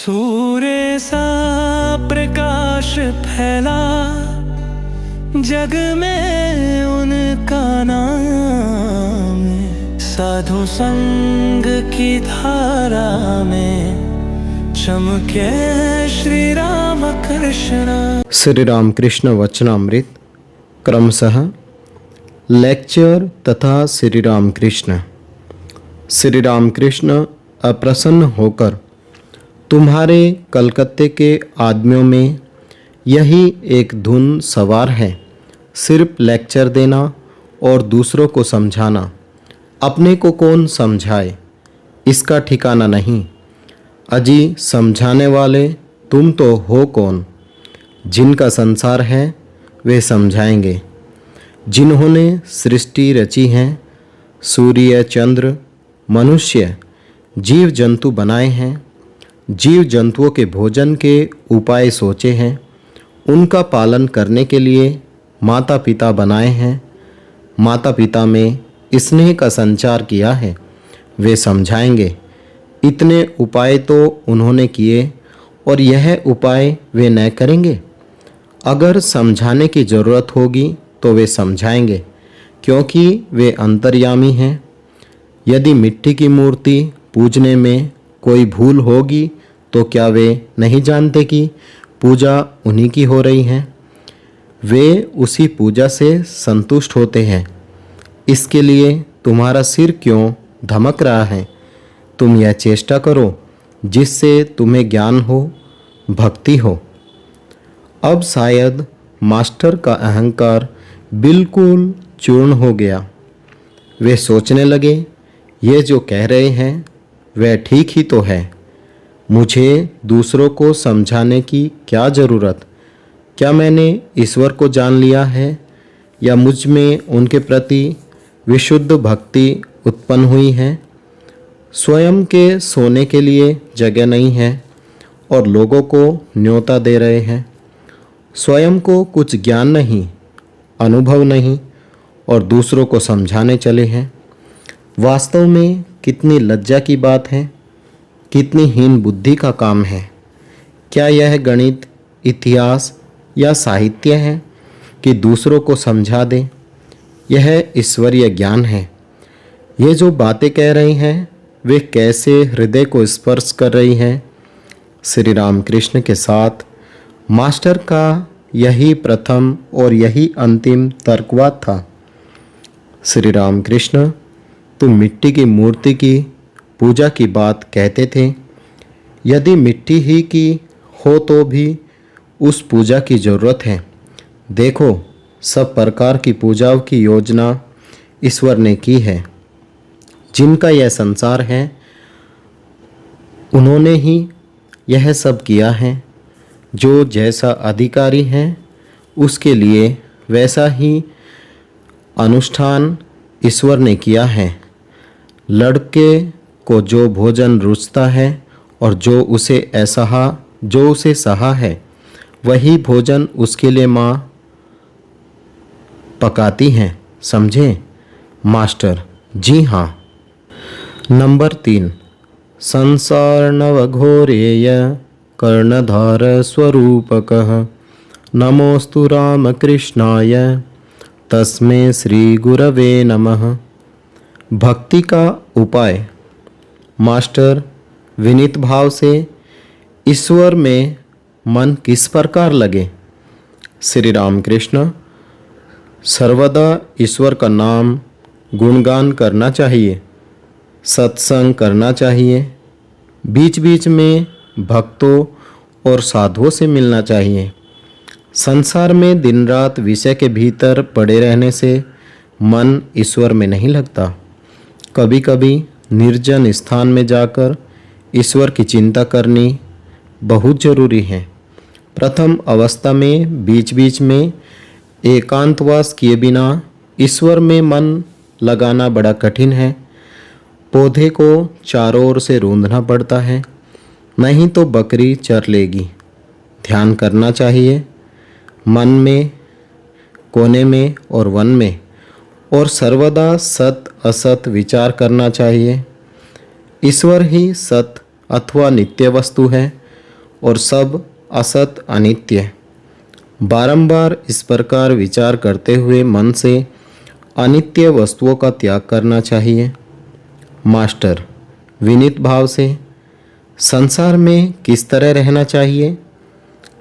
सूर्य सा प्रकाश फैला जग में उनका नाम, साधु संग की धारा में चमके श्री राम कृष्ण। श्री रामकृष्ण वचनामृत क्रमशः लेक्चर तथा श्री रामकृष्ण। श्री रामकृष्ण अप्रसन्न होकर तुम्हारे कलकत्ते के आदमियों में यही एक धुन सवार है, सिर्फ लेक्चर देना और दूसरों को समझाना। अपने को कौन समझाए, इसका ठिकाना नहीं। अजी समझाने वाले तुम तो हो कौन? जिनका संसार है वे समझाएंगे। जिन्होंने सृष्टि रची है, सूर्य, चंद्र, मनुष्य, जीव जंतु बनाए हैं, जीव जंतुओं के भोजन के उपाय सोचे हैं, उनका पालन करने के लिए माता पिता बनाए हैं, माता पिता में स्नेह का संचार किया है, वे समझाएंगे। इतने उपाय तो उन्होंने किए और यह उपाय वे न करेंगे। अगर समझाने की ज़रूरत होगी तो वे समझाएंगे, क्योंकि वे अंतर्यामी हैं। यदि मिट्टी की मूर्ति पूजने में कोई भूल होगी तो क्या वे नहीं जानते कि पूजा उन्हीं की हो रही है? वे उसी पूजा से संतुष्ट होते हैं। इसके लिए तुम्हारा सिर क्यों धमक रहा है? तुम यह चेष्टा करो जिससे तुम्हें ज्ञान हो, भक्ति हो। अब शायद मास्टर का अहंकार बिल्कुल चूर्ण हो गया। वे सोचने लगे, ये जो कह रहे हैं वह ठीक ही तो है। मुझे दूसरों को समझाने की क्या ज़रूरत? क्या मैंने ईश्वर को जान लिया है या मुझ में उनके प्रति विशुद्ध भक्ति उत्पन्न हुई है? स्वयं के सोने के लिए जगह नहीं है और लोगों को न्योता दे रहे हैं। स्वयं को कुछ ज्ञान नहीं, अनुभव नहीं और दूसरों को समझाने चले हैं। वास्तव में कितनी लज्जा की बात है, कितनी हीन बुद्धि का काम है। क्या यह गणित, इतिहास या साहित्य है कि दूसरों को समझा दें? यह ईश्वरीय ज्ञान है। ये जो बातें कह रही हैं वे कैसे हृदय को स्पर्श कर रही हैं। श्री रामकृष्ण के साथ मास्टर का यही प्रथम और यही अंतिम तर्कवाद था। श्री रामकृष्ण, तुम मिट्टी की मूर्ति की पूजा की बात कहते थे। यदि मिट्टी ही की हो तो भी उस पूजा की ज़रूरत है। देखो, सब प्रकार की पूजाओं की योजना ईश्वर ने की है। जिनका यह संसार है उन्होंने ही यह सब किया है। जो जैसा अधिकारी है उसके लिए वैसा ही अनुष्ठान ईश्वर ने किया है। लड़के को जो भोजन रुचता है और जो उसे सहा है वही भोजन उसके लिए माँ पकाती हैं। समझे मास्टर? जी हाँ। नंबर 3, संसारनवघोरेय कर्णधार स्वरूपकः नमोस्तु रामकृष्णाय तस्मै श्री गुरवे नमः। भक्ति का उपाय। मास्टर, विनीत भाव से ईश्वर में मन किस प्रकार लगे? श्री रामकृष्ण, सर्वदा ईश्वर का नाम गुणगान करना चाहिए, सत्संग करना चाहिए, बीच बीच में भक्तों और साधुओं से मिलना चाहिए। संसार में दिन रात विषय के भीतर पड़े रहने से मन ईश्वर में नहीं लगता। कभी कभी निर्जन स्थान में जाकर ईश्वर की चिंता करनी बहुत जरूरी है। प्रथम अवस्था में बीच बीच में एकांतवास किए बिना ईश्वर में मन लगाना बड़ा कठिन है। पौधे को चारों ओर से रूंधना पड़ता है, नहीं तो बकरी चर लेगी। ध्यान करना चाहिए, मन में, कोने में और वन में, और सर्वदा सत असत विचार करना चाहिए। ईश्वर ही सत अथवा नित्य वस्तु है, और सब असत अनित्य। बारंबार इस प्रकार विचार करते हुए मन से अनित्य वस्तुओं का त्याग करना चाहिए। मास्टर विनीत भाव से संसार में किस तरह रहना चाहिए?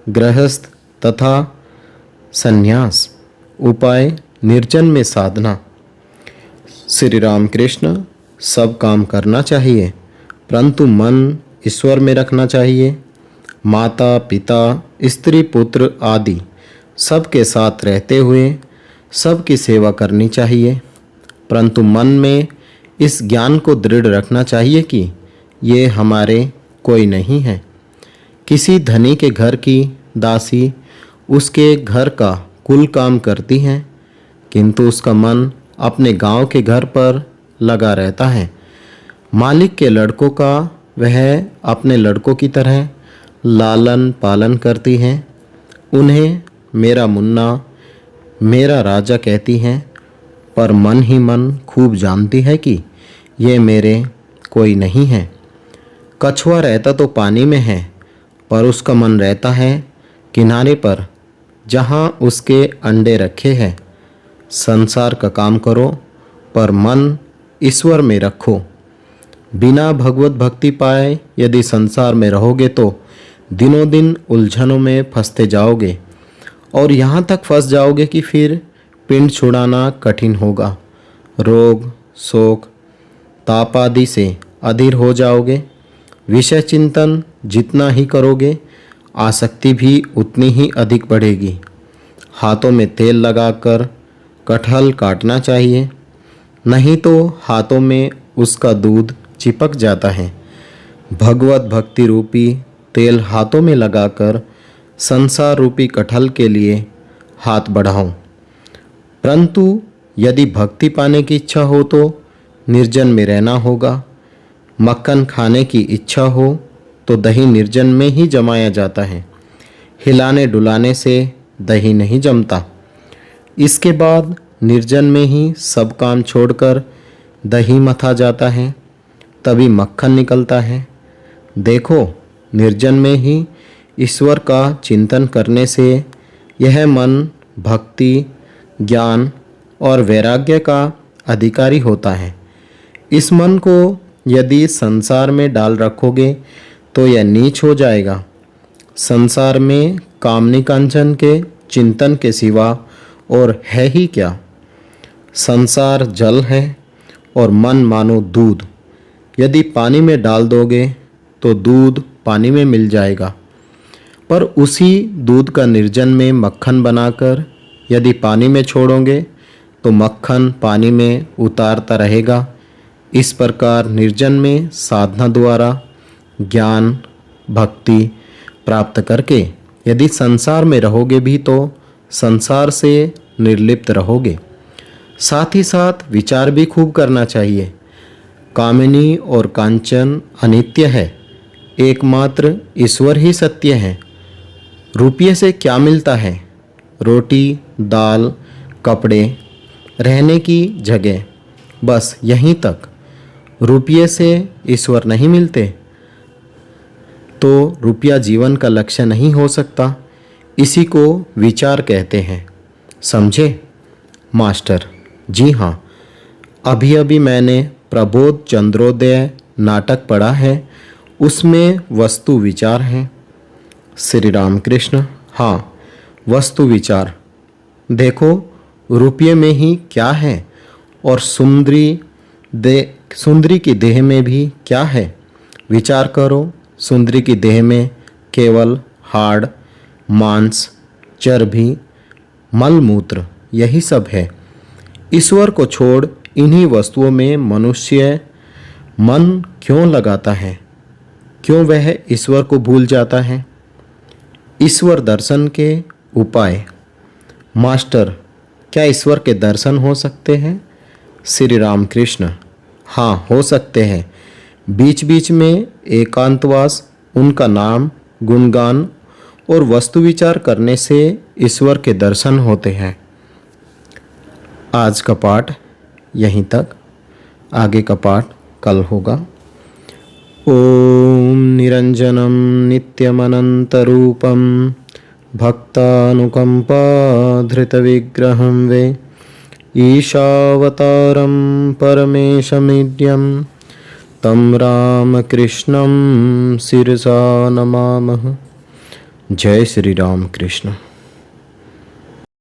गृहस्थ तथा संन्यास। उपाय निर्जन में साधना। श्री राम कृष्ण सब काम करना चाहिए परंतु मन ईश्वर में रखना चाहिए। माता पिता स्त्री पुत्र आदि सबके साथ रहते हुए सबकी सेवा करनी चाहिए परंतु मन में इस ज्ञान को दृढ़ रखना चाहिए कि ये हमारे कोई नहीं है। किसी धनी के घर की दासी उसके घर का कुल काम करती है किंतु उसका मन अपने गांव के घर पर लगा रहता है। मालिक के लड़कों का वह अपने लड़कों की तरह लालन पालन करती है। उन्हें मेरा मुन्ना मेरा राजा कहती हैं पर मन ही मन खूब जानती है कि ये मेरे कोई नहीं है। कछुआ रहता तो पानी में है पर उसका मन रहता है किनारे पर जहाँ उसके अंडे रखे हैं। संसार का काम करो पर मन ईश्वर में रखो। बिना भगवत भक्ति पाए यदि संसार में रहोगे तो दिनों दिन उलझनों में फंसते जाओगे और यहाँ तक फंस जाओगे कि फिर पिंड छुड़ाना कठिन होगा। रोग शोक ताप आदि से अधीर हो जाओगे। विषय चिंतन जितना ही करोगे आसक्ति भी उतनी ही अधिक बढ़ेगी। हाथों में तेल लगाकर कटहल काटना चाहिए नहीं तो हाथों में उसका दूध चिपक जाता है। भगवत भक्ति रूपी तेल हाथों में लगाकर संसार रूपी कटहल के लिए हाथ बढ़ाओ। परंतु यदि भक्ति पाने की इच्छा हो तो निर्जन में रहना होगा। मक्खन खाने की इच्छा हो तो दही निर्जन में ही जमाया जाता है। हिलाने डुलाने से दही नहीं जमता। इसके बाद निर्जन में ही सब काम छोड़कर दही मथा जाता है तभी मक्खन निकलता है। देखो निर्जन में ही ईश्वर का चिंतन करने से यह मन भक्ति ज्ञान और वैराग्य का अधिकारी होता है। इस मन को यदि संसार में डाल रखोगे तो यह नीच हो जाएगा। संसार में कामनी कांचन के चिंतन के सिवा और है ही क्या। संसार जल है और मन मानो दूध। यदि पानी में डाल दोगे तो दूध पानी में मिल जाएगा पर उसी दूध का निर्जन में मक्खन बनाकर यदि पानी में छोड़ोगे तो मक्खन पानी में उतारता रहेगा। इस प्रकार निर्जन में साधना द्वारा ज्ञान भक्ति प्राप्त करके यदि संसार में रहोगे भी तो संसार से निर्लिप्त रहोगे। साथ ही साथ विचार भी खूब करना चाहिए। कामिनी और कांचन अनित्य है, एकमात्र ईश्वर ही सत्य है। रुपये से क्या मिलता है? रोटी दाल कपड़े रहने की जगह, बस यहीं तक। रुपये से ईश्वर नहीं मिलते तो रुपया जीवन का लक्ष्य नहीं हो सकता। इसी को विचार कहते हैं, समझे? मास्टर जी हाँ, अभी अभी मैंने प्रबोध चंद्रोदय नाटक पढ़ा है, उसमें वस्तु विचार है। श्री राम कृष्ण हाँ, वस्तु विचार। देखो रुपये में ही क्या है और सुंदरी की देह में भी क्या है। विचार करो, सुंदरी की देह में केवल हाड़ मांस चर्बी मलमूत्र यही सब है। ईश्वर को छोड़ इन्हीं वस्तुओं में मनुष्य मन क्यों लगाता है? क्यों वह ईश्वर को भूल जाता है? ईश्वर दर्शन के उपाय। मास्टर क्या ईश्वर के दर्शन हो सकते हैं? श्री राम कृष्ण हाँ, हो सकते हैं। बीच बीच में एकांतवास, उनका नाम गुणगान और वस्तु विचार करने से ईश्वर के दर्शन होते हैं। आज का पाठ यहीं तक, आगे का पाठ कल होगा। ॐ निरञ्जनं नित्यमनन्तरूपं भक्तानुकम्पाधृतविग्रहं वे ईशावतारं परमेशमीड्यं तं रामकृष्णं शिरसा नमामः। जय श्री राम कृष्ण।